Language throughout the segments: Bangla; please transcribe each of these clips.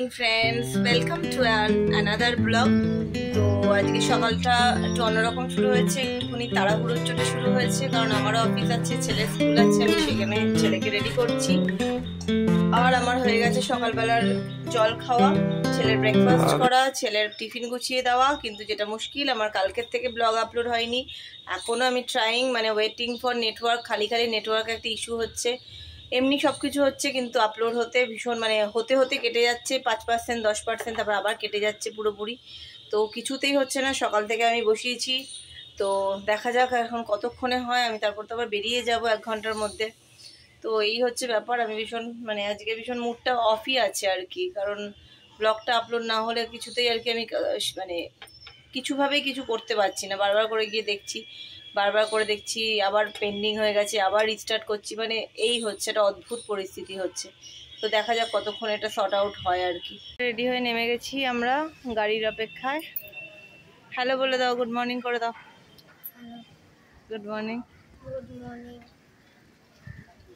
Friends, welcome to another blog. তো আজকে সকালটা একটু অন্যরকম শুরু হয়েছে, একটুখানি তাড়াহুড়োর চোটে শুরু হয়েছে, কারণ আমারও অফিস আছে, ছেলের স্কুল আছে, আমি সেখানে ছেলেকে রেডি করছি। আর আমার হয়ে গেছে সকালবেলার জল খাওয়া, ছেলের ব্রেকফাস্ট করা, ছেলের টিফিন গুছিয়ে দেওয়া। কিন্তু যেটা মুশকিল, আমার কালকের থেকে ব্লগ আপলোড হয়নি এখনও। আমি ট্রাইং, মানে ওয়েটিং ফর নেটওয়ার্ক, খালি নেটওয়ার্ক একটা ইস্যু হচ্ছে। এমনি সব কিছু হচ্ছে, কিন্তু আপলোড হতে ভীষণ মানে হতে হতে কেটে যাচ্ছে 5%, 10%, তারপর আবার কেটে যাচ্ছে পুরোপুরি। তো কিছুতেই হচ্ছে না। সকাল থেকে আমি বসিয়েছি, তো দেখা যাক এখন কতক্ষণে হয়। আমি তারপর তো আবার বেরিয়ে যাব 1 ঘন্টার মধ্যে। তো এই হচ্ছে ব্যাপার। আমি ভীষণ মানে আজকে ভীষণ মুডটা অফই আছে আর কি, কারণ ব্লগটা আপলোড না হলে কিছুতেই আর কি আমি মানে কিছুভাবেই কিছু করতে পারছি না। বারবার করে গিয়ে দেখছি, বারবার করে দেখছি, আবার পেন্ডিং হয়ে গেছে, আবার রিস্টার্ট করছি, মানে এই হচ্ছে, একটা অদ্ভুত পরিস্থিতি হচ্ছে। তো দেখা যাক কতক্ষণ এটা সর্ট আউট হয় আর কি। রেডি হয়ে নেমে গেছি আমরা গাড়ির অপেক্ষায়। হ্যালো বলে দাও, গুড মর্নিং করে দাও। Good morning. Good morning.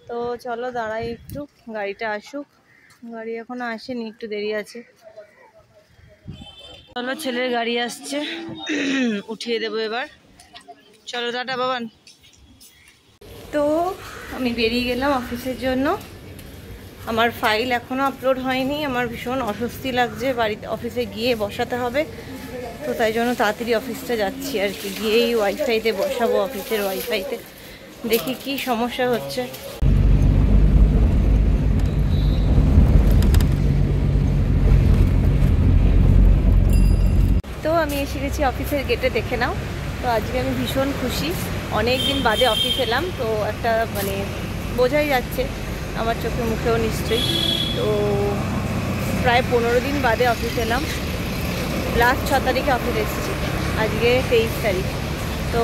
তো চলো দাঁড়াই একটু, গাড়িটা আসুক। গাড়ি এখনো আসেনি, একটু দেরি আছে। চলো, ছেলের গাড়ি আসছে, উঠিয়ে দেবো এবার। চলো টাটা বাবান। তো আমি বেরিয়ে গেলাম অফিসের জন্য। আমার ফাইল এখনও আপলোড হয়নি, আমার ভীষণ অস্বস্তি লাগছে, বাড়িতে অফিসে গিয়ে বসাতে হবে। তো তাই জন্য তাড়াতাড়ি অফিসটা যাচ্ছি আর কি, গিয়েই ওয়াইফাইতে বসাবো, অফিসের ওয়াইফাইতে। দেখি কি সমস্যা হচ্ছে। তো আমি এসে গেছি অফিসের গেটে, দেখে নাও। তো আজকে আমি ভীষণ খুশি, অনেক দিন বাদে অফিস এলাম। তো একটা মানে বোঝাই যাচ্ছে আমার চোখে মুখেও নিশ্চয়ই। তো প্রায় 15 দিন বাদে অফিস এলাম। লাস্ট 6 তারিখে অফিস এসেছি, আজকে 23 তারিখ। তো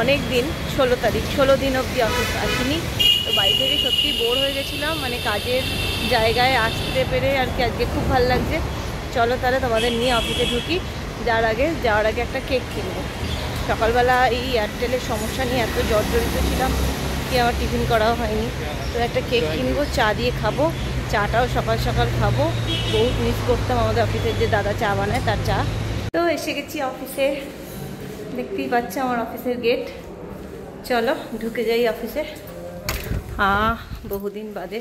অনেক দিন, 16 দিন অবধি অফিস আসিনি। তো বাড়ি থেকে সত্যি বোর হয়ে গেছিলাম, মানে কাজের জায়গায় আসতে পেরে আর কি আজকে খুব ভালো লাগছে। চলো তাহলে তোমাদের নিয়ে অফিসে ঢুকি। যাওয়ার আগে একটা কেক কিনবো। সকালবেলা এই এয়ারটেলের সমস্যা নিয়ে এত জর্জরিত ছিলাম কি আমার টিফিন করাও হয়নি। তো একটা কেক কিনবো, চা দিয়ে খাবো। চাটাও সকাল সকাল খাবো, বহুত মিস করতাম আমাদের অফিসের যে দাদা চা বানায় তার চা। তো এসে গেছি অফিসে, দেখতেই পাচ্ছ আমার অফিসের গেট। চলো ঢুকে যাই অফিসে। বহুদিন বাদে,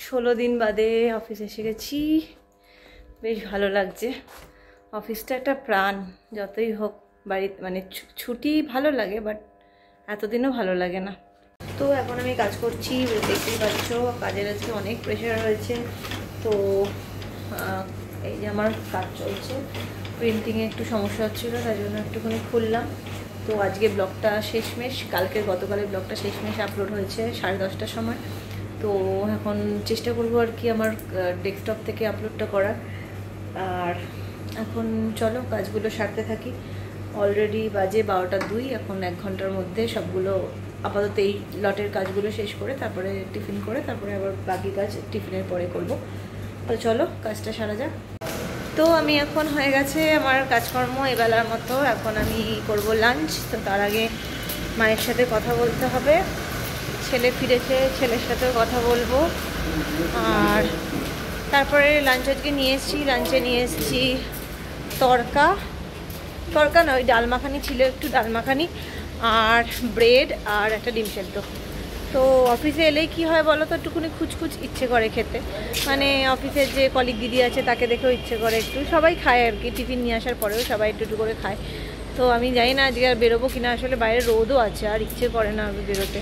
16 দিন বাদে অফিসে এসে গেছি, বেশ ভালো লাগছে। অফিসটা একটা প্রাণ, যতই হোক বাড়িতে মানে ছুটি ভালো লাগে, বাট এতদিনও ভালো লাগে না। তো এখন আমি কাজ করছি, দেখতেই পাচ্ছ কাজের আজকে অনেক প্রেশার রয়েছে। তো এই যে আমার কাজ চলছে, প্রিন্টিংয়ে একটু সমস্যা হচ্ছিলো, তাই জন্য একটুখানি খুললাম। তো আজকে ব্লগটা শেষমেশ, গতকালের ব্লগটা শেষমেশ আপলোড হয়েছে 10:30টার সময়। তো এখন চেষ্টা করবো আর কি আমার ডেস্কটপ থেকে আপলোডটা করার। আর এখন চলো কাজগুলো সারতে থাকি। অলরেডি বাজে 12টা 2, এখন 1 ঘন্টার মধ্যে সবগুলো আপাতত এই লটের কাজগুলো শেষ করে তারপরে টিফিন করে তারপরে আবার বাকি কাজ টিফিনের পরে করব। তো চলো কাজটা সারা যাক। তো আমি এখন হয়ে গেছে আমার কাজকর্ম এবেলার মতো, এখন আমি করব লাঞ্চ। তো তার আগে মায়ের সাথে কথা বলতে হবে, ছেলে ফিরেছে, ছেলের সাথেও কথা বলবো। আর তারপরে লাঞ্চ আজকে লাঞ্চে নিয়ে এসেছি তরকা নয়, ডাল মাখানি ছিল, একটু ডাল মাখানি আর ব্রেড আর একটা ডিম সেদ্ধ। তো অফিসে এলেই কি হয় বলো তো, একটুখানি খুচখুচ ইচ্ছে করে খেতে। মানে অফিসের যে কলিগ দিদি আছে তাকে দেখেও ইচ্ছে করে একটু, সবাই খায় আর কি, টিফিন নিয়ে আসার পরেও সবাই একটু একটু করে খায়। তো আমি জানি না আজকে আর বেরোবো কিনা, আসলে বাইরে রোদও আছে আর ইচ্ছে করে না আর বেরোতে।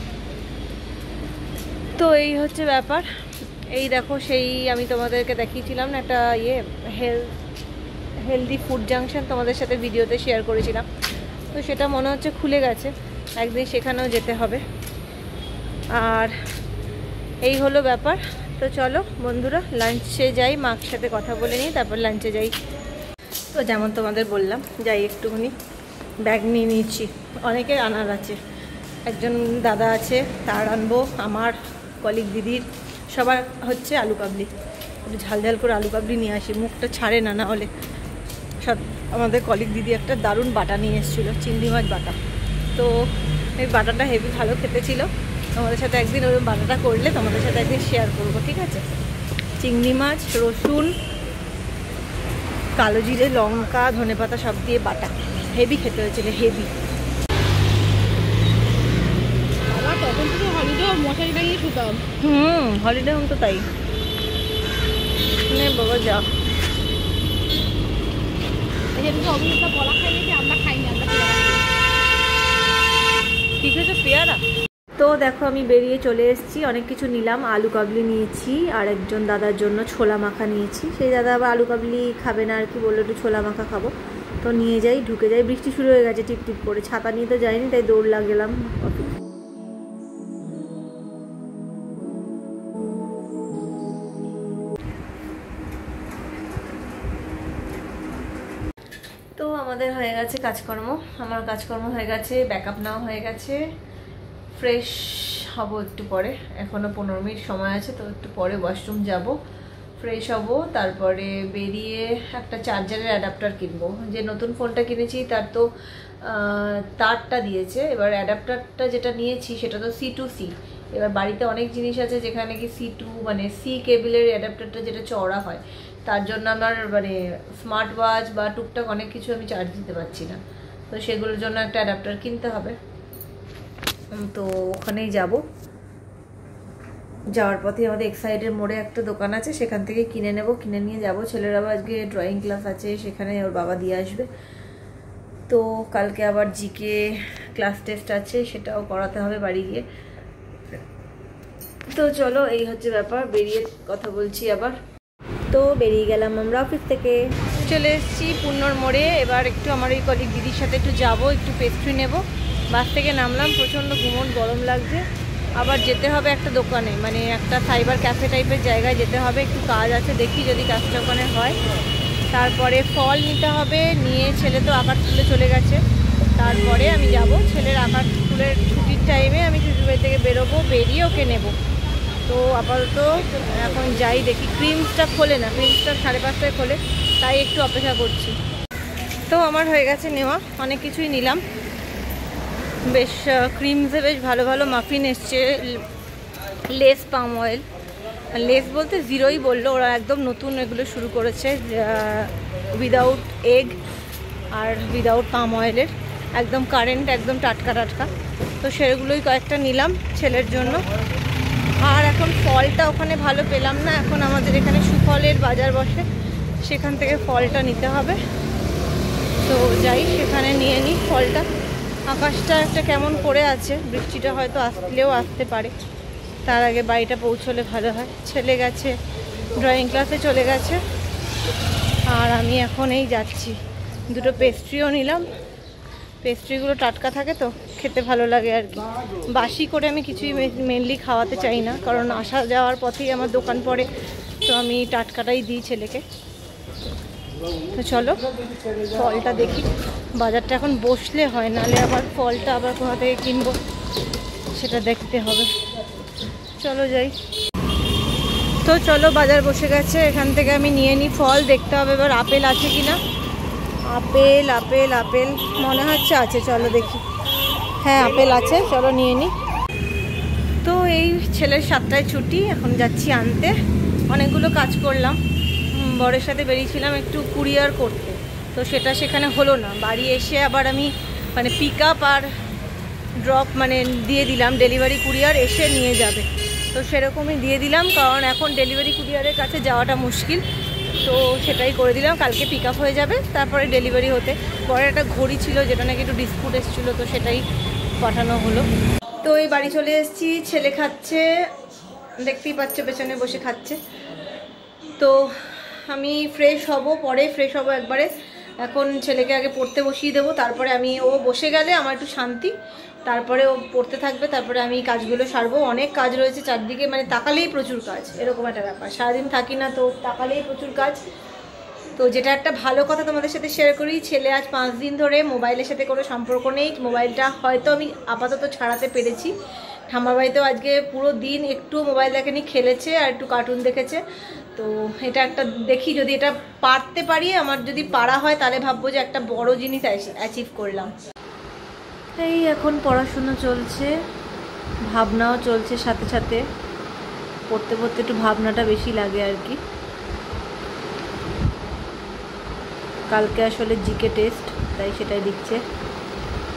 তো এই হচ্ছে ব্যাপার। এই দেখো, সেই আমি তোমাদেরকে দেখিয়েছিলাম না একটা হেলদি ফুড জাংশন, তোমাদের সাথে ভিডিওতে শেয়ার করেছিলাম। তো সেটা মনে হচ্ছে খুলে গেছে, একদিন সেখানেও যেতে হবে। আর এই হলো ব্যাপার। তো চলো বন্ধুরা লাঞ্চে যাই, মার সাথে কথা বলে নিই, তারপর লাঞ্চে যাই। তো যেমন তোমাদের বললাম, যাই একটুখানি ব্যাগ নিয়ে নিয়েছি, অনেকের আনার আছে। একজন দাদা আছে তার আনবো, আমার কলিগ দিদির, সবার হচ্ছে আলু কাবলি, একটু ঝাল ঝাল করে আলু কাবলি নিয়ে আসি, মুখটা ছাড়ে না, না হলে। সব আমাদের কলিগ দিদি একটা দারুণ বাটা নিয়ে এসেছিলো, চিংড়ি মাছ বাটা। তো এই বাটাটা হেভি ভালো খেতে ছিল। তোমাদের সাথে একদিন ওই বাটাটা করলে তোমাদের সাথে একদিন শেয়ার করবো, ঠিক আছে? চিংড়ি মাছ, রসুন, কালো জিরে, লঙ্কা, ধনেপাতা সব দিয়ে বাটা, হেভি খেতে হয়েছিল, হেভি। তখন তো হলিডে মশারি টাঙিয়ে শুতাম। হলিডে হোম তো তাই। বাবা যা বলা খাই নাকি, আমরা খাইনি, আমরা ঠিক আছে পেয়ারা। তো দেখো আমি বেরিয়ে চলে এসেছি, অনেক কিছু নিলাম। আলু কাবলি নিয়েছি, আর একজন দাদার জন্য ছোলা মাখা নিয়েছি। সেই দাদা আবার আলু কাবলি খাবে না আর কি, বললো একটু ছোলা মাখা খাবো। তো নিয়ে যাই, ঢুকে যাই। বৃষ্টি শুরু হয়ে গেছে টিপ টিপ করে, ছাতা নিয়ে তো যাইনি, তাই দৌড় লাগলাম অফিস। তো আমাদের হয়ে গেছে কাজকর্ম, আমার কাজকর্ম হয়ে গেছে, ব্যাকআপ নেওয়া হয়ে গেছে। ফ্রেশ হব একটু পরে, এখনও 15 মিনিট সময় আছে, তো একটু পরে ওয়াশরুম যাব, ফ্রেশ হব। তারপরে বেরিয়ে একটা চার্জারের অ্যাডাপ্টার কিনবো। যে নতুন ফোনটা কিনেছি তার তো তারটা দিয়েছে, এবার অ্যাডাপ্টারটা যেটা নিয়েছি সেটা তো C2C। এবার বাড়িতে অনেক জিনিস আছে যেখানে কি C2 মানে C কেবিলের অ্যাডাপ্টারটা যেটা চওড়া হয়, তার জন্য আমার মানে স্মার্ট ওয়াচ বা টুকটাক অনেক কিছু আমি চার্জ দিতে পারছি না, তো সেগুলোর জন্য একটা অ্যাডাপ্টার কিনতে হবে। তো ওখানেই যাব, যাওয়ার পথে আমাদের এক্সাইডের মোড়ে একটা দোকান আছে, সেখান থেকে কিনে নেব, কিনে নিয়ে যাব। ছেলের আবার আজকে ড্রয়িং ক্লাস আছে, সেখানে ওর বাবা দিয়ে আসবে। তো কালকে আবার জিকে ক্লাস টেস্ট আছে, সেটাও করাতে হবে বাড়ি গিয়ে। তো চলো, এই হচ্ছে ব্যাপার, বেরিয়ে কথা বলছি আবার। তো বেরিয়ে গেলাম আমরা অফিস থেকে, চলে এসেছি পূর্ণর মোড়ে। এবার একটু আমার এই কলিগ দিদির সাথে একটু যাবো, একটু পেস্ট্রি নেব। বাস থেকে নামলাম, প্রচণ্ড ঘুমন গরম লাগছে। আবার যেতে হবে একটা দোকানে, মানে একটা সাইবার ক্যাফে টাইপের জায়গায় যেতে হবে, একটু কাজ আছে, দেখি যদি কাজটা ওখানে হয়। তারপরে ফল নিতে হবে, নিয়ে ছেলে তো আঁকার স্কুলে চলে গেছে, তারপরে আমি যাব ছেলের আঁকার স্কুলের ছুটির টাইমে আমি শ্বশুরবাড়ি থেকে বেরোবো, বেরিয়ে ওকে নেব। তো আপাতত এখন যাই, দেখি। ক্রিমসটা খোলে না, ক্রিমসটা 5:30টায় খোলে, তাই একটু অপেক্ষা করছি। তো আমার হয়ে গেছে নেওয়া, অনেক কিছুই নিলাম। বেশ ক্রিমসে বেশ ভালো ভালো মাফিন এসছে, লেস পাম অয়েল, লেস বলতে জিরোই বললো ওরা, একদম নতুন এগুলো শুরু করেছে, উইদাউট এগ আর উইদাউট পাম অয়েলের, একদম কারেন্ট, একদম টাটকা টাটকা। তো সেগুলোই কয়েকটা নিলাম ছেলের জন্য। আর এখন ফলটা ওখানে ভালো পেলাম না, এখন আমাদের এখানে সুফলের বাজার বসে, সেখান থেকে ফলটা নিতে হবে। তো যাই, সেখানে নিয়ে নিই ফলটা। আকাশটা একটা কেমন করে আছে, বৃষ্টিটা হয়তো আসলেও আসতে পারে, তার আগে বাড়িটা পৌঁছলে ভালো হয়। ছেলে গেছে ড্রয়িং ক্লাসে, চলে গেছে, আর আমি এখন এই যাচ্ছি। দুটো পেস্ট্রিও নিলাম, পেস্ট্রিগুলো টাটকা থাকে তো খেতে ভালো লাগে আর কি। বাসি করে আমি কিছুই মেনলি খাওয়াতে চাই না, কারণ আসা যাওয়ার পথেই আমার দোকান পড়ে, তো আমি টাটকাটাই দিই ছেলেকে। তো চলো ফলটা দেখি, বাজারটা এখন বসলে হয়, নাহলে আবার ফলটা আবার কোথা থেকে কিনবো সেটা দেখতে হবে। চলো যাই। তো চলো, বাজার বসে গেছে, এখান থেকে আমি নিয়ে নিই ফল। দেখতে হবে এবার আপেল আছে কিনা। আপেল আপেল আপেল মনে হচ্ছে আছে, চলো দেখি। হ্যাঁ আপেল আছে, চলো নিয়ে নিই। তো এই ছেলের 7টায় ছুটি, এখন যাচ্ছি আনতে। অনেকগুলো কাজ করলাম, বরের সাথে বেরিয়েছিলাম একটু কুরিয়ার করতে, তো সেটা সেখানে হলো না। বাড়ি এসে আবার আমি মানে পিক আপ আর ড্রপ মানে দিয়ে দিলাম, ডেলিভারি কুরিয়ার এসে নিয়ে যাবে, তো সেরকমই দিয়ে দিলাম, কারণ এখন ডেলিভারি কুরিয়ারের কাছে যাওয়াটা মুশকিল, তো সেটাই করে দিলাম। কালকে পিক আপ হয়ে যাবে, তারপরে ডেলিভারি হতে। পরে একটা ঘড়ি ছিল যেটা নাকি একটু ডিসপুট এসেছিলো, তো সেটাই পাঠানো হলো। তো এই বাড়ি চলে এসেছি, ছেলে খাচ্ছে, দেখতেই পাচ্ছ পেছনে বসে খাচ্ছে। তো আমি ফ্রেশ হব, পরে ফ্রেশ হব একবারে। এখন ছেলেকে আগে পড়তে বসিয়ে দেবো, তারপরে আমি, ও বসে গেলে আমার একটু শান্তি, তারপরে ও পড়তে থাকবে, তারপরে আমি কাজগুলো সারবো। অনেক কাজ রয়েছে চারদিকে, মানে তাকালেই প্রচুর কাজ, এরকম একটা ব্যাপার। সারাদিন থাকি না, তো তাকালেই প্রচুর কাজ। তো যেটা একটা ভালো কথা তোমাদের সাথে শেয়ার করি, ছেলে আজ 5 দিন ধরে মোবাইলের সাথে কোনো সম্পর্ক নেই। মোবাইলটা হয়তো আমি আপাতত ছাড়াতে পেরেছি। ঠাম্মার বাড়িতেও আজকে পুরো দিন একটু মোবাইল দেখেনি, খেলেছে আর একটু কার্টুন দেখেছে। তো এটা একটা দেখি, যদি এটা পারতে পারি, আমার যদি পারা হয় তাহলে ভাববো যে একটা বড় জিনিস অ্যাচিভ করলাম। এই এখন পড়াশুনো চলছে, ভাবনাও চলছে সাথে সাথে, পড়তে পড়তে একটু ভাবনাটা বেশি লাগে আর কি। কালকে আসলে জিকে টেস্ট, তাই সেটাই লিখছে।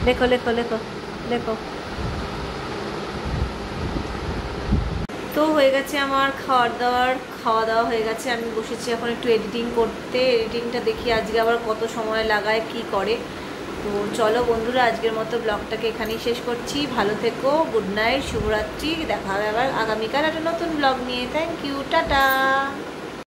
লেখো লেখো লেখো লেখো। তো হয়ে গেছে আমার খাওয়া দাওয়া হয়ে গেছে। আমি বসেছি এখন একটু এডিটিং করতে। এডিটিংটা দেখি আজকে আবার কত সময় লাগায়, কি করে। তো চলো বন্ধুরা, আজকের মতো ব্লগটাকে এখানেই শেষ করছি। ভালো থেকো, গুড নাইট, শুভরাত্রি। দেখা হবে আবার আগামীকাল একটা নতুন ব্লগ নিয়ে। Thank you, tata.